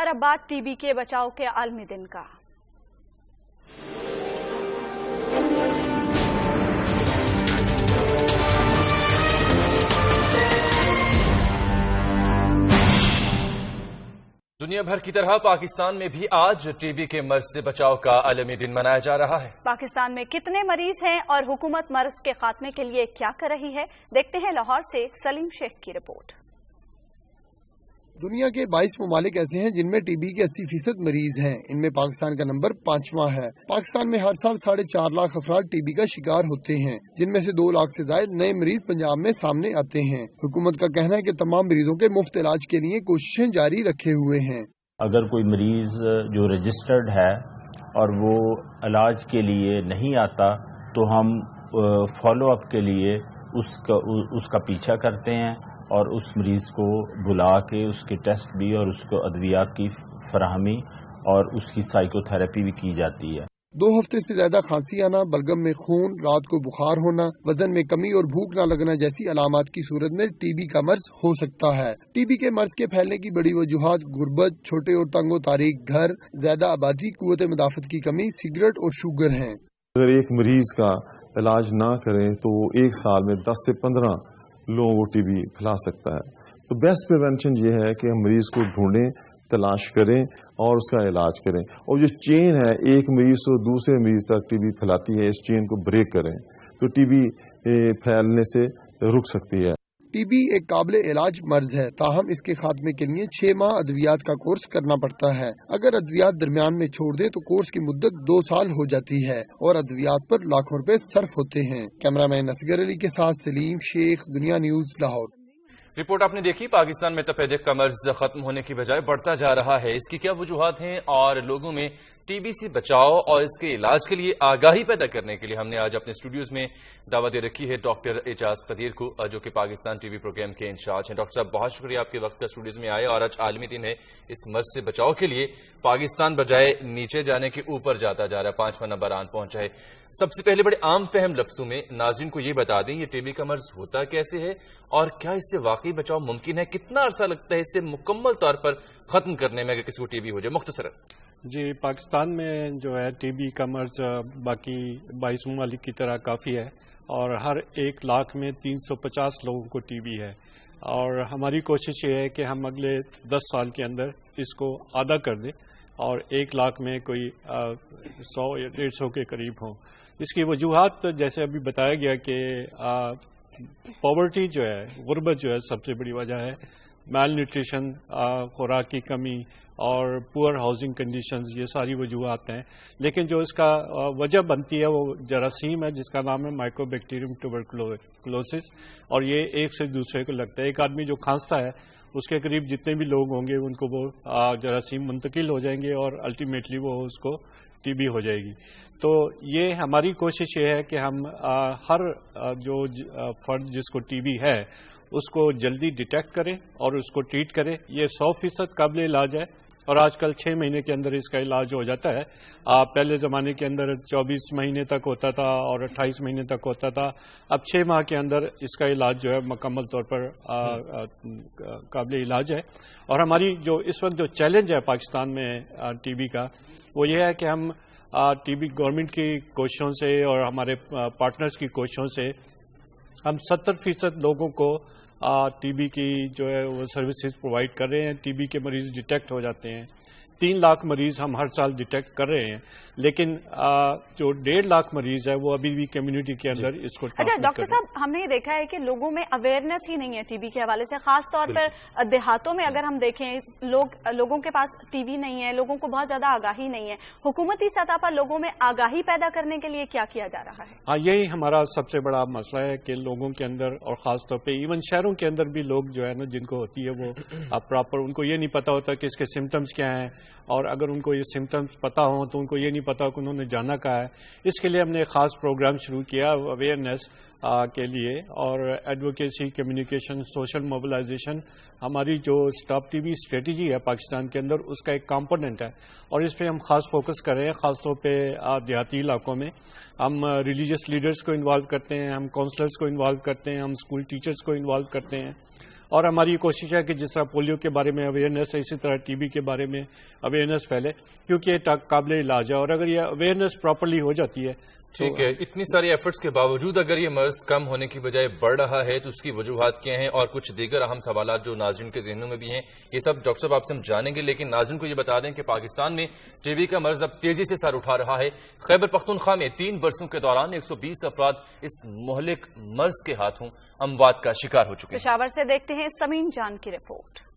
اور اب بات ٹی بی کے بچاؤ کے عالمی دن کا۔ دنیا بھر کی طرح پاکستان میں بھی آج ٹی بی کے مرض سے بچاؤ کا عالمی دن منایا جا رہا ہے۔ پاکستان میں کتنے مریض ہیں اور حکومت مرض کے خاتمے کے لیے کیا کر رہی ہے، دیکھتے ہیں لاہور سے سلیم شیخ کی رپورٹ۔ دنیا کے 22 ممالک ایسے ہیں جن میں ٹی بی کے 80% مریض ہیں، ان میں پاکستان کا نمبر 5واں ہے۔ پاکستان میں ہر سال 4.5 لاکھ افراد ٹی بی کا شکار ہوتے ہیں، جن میں سے 2 لاکھ سے زائد نئے مریض پنجاب میں سامنے آتے ہیں۔ حکومت کا کہنا ہے کہ تمام مریضوں کے مفت علاج کے لیے کوششیں جاری رکھے ہوئے ہیں۔ اگر کوئی مریض جو رجسٹرڈ ہے اور وہ علاج کے لیے نہیں آتا تو ہم فالو اپ کے لیے اس کا پیچھا کرتے ہیں اور اس مریض کو بلا کے اس کے ٹیسٹ بھی اور اس کو ادویات کی فراہمی اور اس کی سائیکو تھراپی بھی کی جاتی ہے۔ 2 ہفتے سے زیادہ کھانسی آنا، بلغم میں خون، رات کو بخار ہونا، وزن میں کمی اور بھوک نہ لگنا جیسی علامات کی صورت میں ٹی بی کا مرض ہو سکتا ہے۔ ٹی بی کے مرض کے پھیلنے کی بڑی وجوہات غربت، چھوٹے اور تنگ و تاریک گھر، زیادہ آبادی، قوت مدافعت کی کمی، سگریٹ اور شوگر ہیں۔ اگر ایک مریض کا علاج نہ کریں تو وہ 1 سال میں 10 سے 15 لوگوں کو ٹی بی پھیلا سکتا ہے۔ تو بیسٹ پریونشن یہ ہے کہ ہم مریض کو ڈھونڈیں، تلاش کریں اور اس کا علاج کریں، اور جو چین ہے ایک مریض سے دوسرے مریض تک ٹی بی پھیلاتی ہے، اس چین کو بریک کریں تو ٹی بی پھیلنے سے رک سکتی ہے۔ ٹی بی ایک قابل علاج مرض ہے، تاہم اس کے خاتمے کے لیے 6 ماہ ادویات کا کورس کرنا پڑتا ہے۔ اگر ادویات درمیان میں چھوڑ دیں تو کورس کی مدت 2 سال ہو جاتی ہے اور ادویات پر لاکھوں روپے صرف ہوتے ہیں۔ کیمرہ مین اصغر علی کے ساتھ سلیم شیخ، دنیا نیوز، لاہور۔ رپورٹ آپ نے دیکھی، پاکستان میں تپیدق کا مرض ختم ہونے کی بجائے بڑھتا جا رہا ہے۔ اس کی کیا وجوہات ہیں اور لوگوں میں ٹی بی سے بچاؤ اور اس کے علاج کے لیے آگاہی پیدا کرنے کے لیے ہم نے آج اپنے اسٹوڈیوز میں دعوت دے رکھی ہے ڈاکٹر اعجاز قدیر کو، جو کہ پاکستان ٹی بی پروگرام کے انچارج ہیں۔ ڈاکٹر صاحب، بہت شکریہ آپ کے وقت کا اسٹوڈیوز میں آئے، اور آج عالمی دن ہے اس مرض سے بچاؤ کے لیے۔ پاکستان بجائے نیچے جانے کے اوپر جاتا جا رہا ہے، 5واں نمبر آن پہنچا ہے۔ سب سے پہلے بڑے عام فہم لفظوں میں ناظرین کو یہ بتا دیں، یہ ٹی بی کا مرض ہوتا کیسے ہے اور کیا اس سے واقعی بچاؤ ممکن ہے؟ کتنا عرصہ لگتا ہے اسے مکمل طور پر ختم کرنے میں اگر کسی کو ٹی بی ہو جائے؟ مختصر۔ جی، پاکستان میں جو ہے ٹی بی کا مرض باقی 22 ممالک کی طرح کافی ہے، اور ہر 1 لاکھ میں 350 لوگوں کو ٹی بی ہے، اور ہماری کوشش یہ ہے کہ ہم اگلے 10 سال کے اندر اس کو آدھا کر دیں اور 1 لاکھ میں کوئی 100 یا 150 کے قریب ہوں۔ اس کی وجوہات جیسے ابھی بتایا گیا کہ پاورٹی جو ہے، غربت جو ہے سب سے بڑی وجہ ہے، میل نیوٹریشن، خوراک کی کمی اور پور ہاؤسنگ کنڈیشنز، یہ ساری وجوہات ہیں۔ لیکن جو اس کا وجہ بنتی ہے وہ جراثیم ہے جس کا نام ہے مائکرو بیکٹیریم ٹوبرکلوسس، اور یہ ایک سے دوسرے کو لگتا ہے۔ ایک آدمی جو کھانستا ہے اس کے قریب جتنے بھی لوگ ہوں گے ان کو وہ جراثیم منتقل ہو جائیں گے اور الٹیمیٹلی وہ اس کو ٹی بی ہو جائے گی۔ تو یہ ہماری کوشش یہ ہے کہ ہم ہر جو فرد جس کو ٹی بی ہے اس کو جلدی ڈیٹیکٹ کریں اور اس کو ٹریٹ کریں۔ یہ 100% قابل علاج ہے، اور آج کل 6 مہینے کے اندر اس کا علاج ہو جاتا ہے۔ پہلے زمانے کے اندر 24 مہینے تک ہوتا تھا اور 28 مہینے تک ہوتا تھا، اب 6 ماہ کے اندر اس کا علاج جو ہے مکمل طور پر قابل علاج ہے۔ اور ہماری جو اس وقت جو چیلنج ہے پاکستان میں ٹی بی کا، وہ یہ ہے کہ ہم ٹی بی گورنمنٹ کی کوششوں سے اور ہمارے پارٹنرز کی کوششوں سے ہم 70% لوگوں کو ٹی بی کی جو ہے وہ سروسز پرووائڈ کر رہے ہیں۔ ٹی بی کے مریض ڈیٹیکٹ ہو جاتے ہیں، 3 لاکھ مریض ہم ہر سال ڈیٹیکٹ کر رہے ہیں، لیکن جو 1.5 لاکھ مریض ہے وہ ابھی بھی کمیونٹی کے اندر اس کو اچھا ڈاکٹر صاحب، ہم نے یہ دیکھا ہے کہ لوگوں میں اویئرنیس ہی نہیں ہے ٹی بی کے حوالے سے، خاص طور پر دیہاتوں میں اگر ہم دیکھیں لوگوں کے پاس ٹی بی نہیں ہے، لوگوں کو بہت زیادہ آگاہی نہیں ہے۔ حکومتی سطح پر لوگوں میں آگاہی پیدا کرنے کے لیے کیا کیا جا رہا ہے؟ ہاں، یہی ہمارا سب سے بڑا مسئلہ ہے کہ لوگوں کے اندر، اور خاص طور پہ ایون شہروں کے اندر بھی لوگ جو ہے نا جن کو ہوتی ہے وہ پراپر ان کو یہ نہیں پتا ہوتا کہ اس کے سمٹمز کیا ہیں، اور اگر ان کو یہ سمٹمز پتا ہوں تو ان کو یہ نہیں پتا کہ انہوں نے جانا کہا ہے۔ اس کے لیے ہم نے ایک خاص پروگرام شروع کیا اویئرنیس کے لیے، اور ایڈوکیسی، کمیونیکیشن، سوشل موبلائزیشن ہماری جو اسٹاپ ٹی بی اسٹریٹجی ہے پاکستان کے اندر اس کا ایک کمپوننٹ ہے، اور اس پہ ہم خاص فوکس کر رہے ہیں۔ خاص طور پہ دیہاتی علاقوں میں ہم ریلیجیس لیڈرز کو انوالو کرتے ہیں، ہم کونسلرز کو انوالو کرتے ہیں، ہم اسکول ٹیچرز کو انوالو کرتے ہیں، اور ہماری کوشش ہے کہ جس طرح پولیو کے بارے میں اویئرنیس ہے اسی طرح ٹی بی کے بارے میں اویئرنیس پھیلے، کیونکہ یہ قابل علاج ہے، اور اگر یہ اویئرنیس پراپرلی ہو جاتی ہے ٹھیک ہے۔ اتنی ساری ایفرٹس کے باوجود اگر یہ مرض کم ہونے کی بجائے بڑھ رہا ہے تو اس کی وجوہات کیا ہیں، اور کچھ دیگر اہم سوالات جو ناظرین کے ذہنوں میں بھی ہیں، یہ سب ڈاکٹر صاحب آپ سے ہم جانیں گے، لیکن ناظرین کو یہ بتا دیں کہ پاکستان میں ٹی بی کا مرض اب تیزی سے سر اٹھا رہا ہے۔ خیبر پختونخوا میں 3 برسوں کے دوران 120 افراد اس مہلک مرض کے ہاتھوں اموات کا شکار ہو چکے ہیں۔ پشاور سے دیکھتے ہیں سمین جان کی رپورٹ۔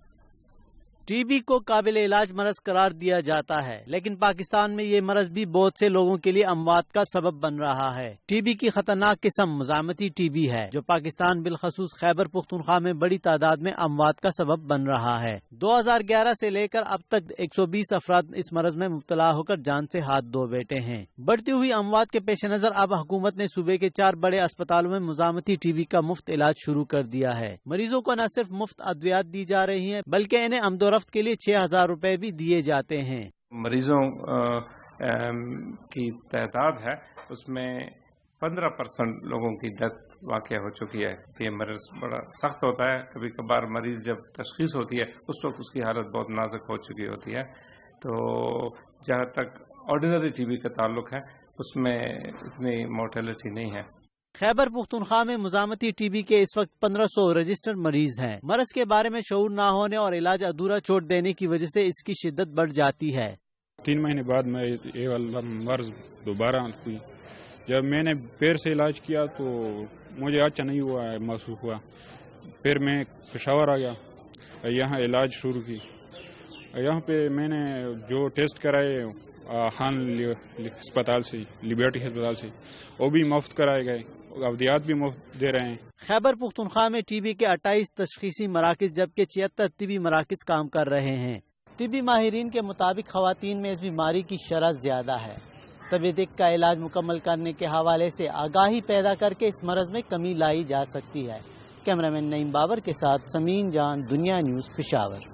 ٹی بی کو قابل علاج مرض قرار دیا جاتا ہے، لیکن پاکستان میں یہ مرض بھی بہت سے لوگوں کے لیے اموات کا سبب بن رہا ہے۔ ٹی بی کی خطرناک قسم مزاحمتی ٹی بی ہے، جو پاکستان بالخصوص خیبر پختونخوا میں بڑی تعداد میں اموات کا سبب بن رہا ہے۔ 2011 سے لے کر اب تک 120 افراد اس مرض میں مبتلا ہو کر جان سے ہاتھ دھو بیٹھے ہیں۔ بڑھتی ہوئی اموات کے پیش نظر اب حکومت نے صوبے کے 4 بڑے اسپتالوں میں مزاحمتی ٹی بی کا مفت علاج شروع کر دیا ہے۔ مریضوں کو نہ صرف مفت ادویات دی جا رہی ہیں بلکہ انہیں آمد و رفت کے لیے 6000 روپے بھی دیے جاتے ہیں۔ مریضوں کی تعداد ہے اس میں 15% لوگوں کی ڈیتھ واقع ہو چکی ہے۔ یہ مرض بڑا سخت ہوتا ہے، کبھی کبھار مریض جب تشخیص ہوتی ہے اس وقت اس کی حالت بہت نازک ہو چکی ہوتی ہے۔ تو جہاں تک آرڈینری ٹی بی کا تعلق ہے اس میں اتنی مورٹیلٹی نہیں ہے۔ خیبر پختونخوا میں مزاحمتی ٹی بی کے اس وقت 1500 رجسٹرڈ مریض ہیں۔ مرض کے بارے میں شعور نہ ہونے اور علاج ادھورا چھوڑ دینے کی وجہ سے اس کی شدت بڑھ جاتی ہے۔ 3 مہینے بعد میں یہ والا مرض دوبارہ ہوئی۔ جب میں نے پیر سے علاج کیا تو مجھے اچھا نہیں ہوا، محسوس ہوا۔ پھر میں پشاور آ گیا، یہاں علاج شروع کی۔ یہاں پہ میں نے جو ٹیسٹ کرائے خان اسپتال سے، لبرٹی اسپتال سے، وہ بھی مفت کرائے گئے، ادویات بھی مفت دے رہے ہیں۔ خیبر پختونخوا میں ٹی بی کے 28 تشخیصی مراکز جبکہ 76 طبی مراکز کام کر رہے ہیں۔ طبی ماہرین کے مطابق خواتین میں اس بیماری کی شرح زیادہ ہے۔ طبیعت کا علاج مکمل کرنے کے حوالے سے آگاہی پیدا کر کے اس مرض میں کمی لائی جا سکتی ہے۔ کیمرامین نعیم بابر کے ساتھ سمین جان، دنیا نیوز، پشاور۔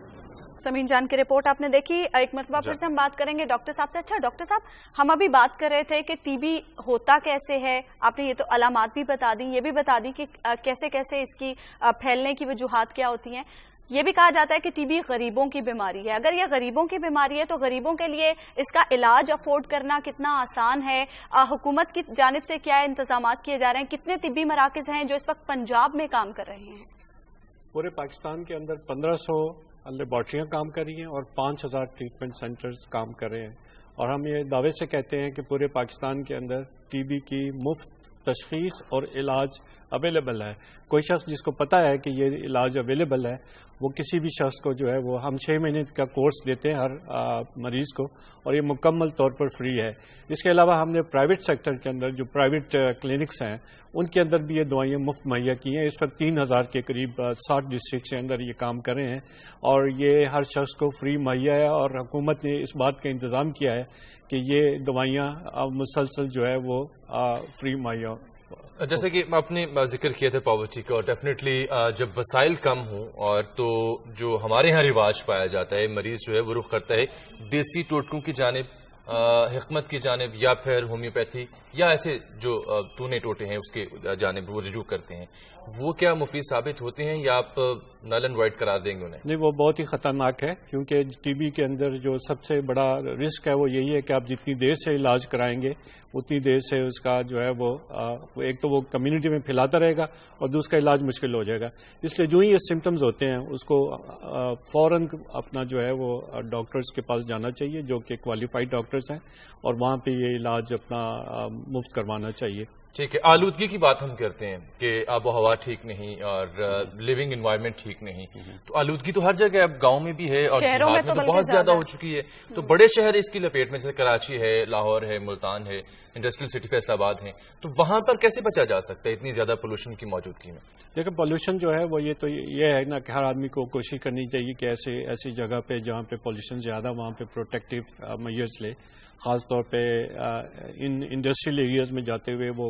سمین جان کی رپورٹ آپ نے دیکھی۔ ایک مرتبہ پھر سے ہم بات کریں گے ڈاکٹر صاحب سے۔ اچھا ڈاکٹر صاحب، ہم ابھی بات کر رہے تھے کہ ٹی بی ہوتا کیسے ہے، آپ نے یہ تو علامات بھی بتا دی، یہ بھی بتا دی کہ کیسے کیسے اس کی پھیلنے کی وجوہات کیا ہوتی ہیں۔ یہ بھی کہا جاتا ہے کہ ٹی بی غریبوں کی بیماری ہے۔ اگر یہ غریبوں کی بیماری ہے تو غریبوں کے لیے اس کا علاج افورڈ کرنا کتنا آسان ہے؟ حکومت کی جانب سے کیا انتظامات کیے جا رہے ہیں؟ کتنے طبی مراکز ہیں جو اس وقت پنجاب میں کام کر رہے ہیں؟ پورے پاکستان کے اندر 1500 لیبارٹریاں کام کر رہی ہیں اور 5000 ٹریٹمنٹ سینٹرز کام کر رہے ہیں، اور ہم یہ دعوے سے کہتے ہیں کہ پورے پاکستان کے اندر ٹی بی کی مفت تشخیص اور علاج اویلیبل ہے۔ کوئی شخص جس کو پتہ ہے کہ یہ علاج اویلیبل ہے وہ کسی بھی شخص کو جو ہے وہ ہم 6 مہینے کا کورس دیتے ہیں ہر مریض کو، اور یہ مکمل طور پر فری ہے۔ اس کے علاوہ ہم نے پرائیویٹ سیکٹر کے اندر جو پرائیویٹ کلینکس ہیں ان کے اندر بھی یہ دوائیاں مفت مہیا کی ہیں۔ اس وقت 3000 کے قریب 60 ڈسٹرکٹ کے اندر یہ کام کر رہے ہیں، اور یہ ہر شخص کو فری مہیا ہے، اور حکومت نے اس بات کا انتظام کیا ہے کہ یہ دوائیاں مسلسل جو ہے وہ فری مہیا۔ جیسے کہ آپ نے ذکر کیا تھا پاورٹی کا، اور ڈیفینیٹلی جب وسائل کم ہوں اور تو جو ہمارے ہاں رواج پایا جاتا ہے، مریض جو ہے وہ رخ کرتا ہے دیسی ٹوٹکوں کی جانب، حکمت کی جانب، یا پھر ہومیوپیتھی یا ایسے جو تونے ٹوٹے ہیں اس کے جانب وہ رجوع کرتے ہیں۔ وہ کیا مفید ثابت ہوتے ہیں یا آپ نل اینڈ وائٹ قرار دیں گے انہیں؟ نہیں، وہ بہت ہی خطرناک ہے، کیونکہ ٹی بی کے اندر جو سب سے بڑا رسک ہے وہ یہی ہے کہ آپ جتنی دیر سے علاج کرائیں گے اتنی دیر سے اس کا جو ہے وہ ایک تو وہ کمیونٹی میں پھیلاتا رہے گا اور دوسرا علاج مشکل ہو جائے گا۔ اس لیے جو ہی یہ سمٹمز ہوتے ہیں اس کو فوراً اپنا جو ہے وہ ڈاکٹرز کے پاس جانا چاہیے جو کہ کوالیفائڈ ڈاکٹرز ہیں، اور وہاں پہ یہ علاج اپنا مفت کروانا چاہیے۔ ٹھیک ہے، آلودگی کی بات ہم کرتے ہیں کہ آب و ہوا ٹھیک نہیں اور لیونگ انوائرمنٹ ٹھیک نہیں، تو آلودگی تو ہر جگہ اب گاؤں میں بھی ہے اور شہروں میں تو بہت زیادہ ہو چکی ہے۔ تو بڑے شہر اس کی لپیٹ میں، جیسے کراچی ہے، لاہور ہے، ملتان ہے، انڈسٹریل سٹی فیصل آباد ہیں، تو وہاں پر کیسے بچا جا سکتا ہے اتنی زیادہ پولوشن کی موجودگی میں؟ لیکن پولوشن جو ہے وہ یہ ہے نا کہ ہر آدمی کو کوشش کرنی چاہیے کہ ایسی جگہ پہ جہاں پہ پولوشن زیادہ وہاں پہ پروٹیکٹیو میجرز لے، خاص طور پہ ان انڈسٹریل ایریاز میں جاتے ہوئے وہ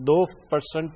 2%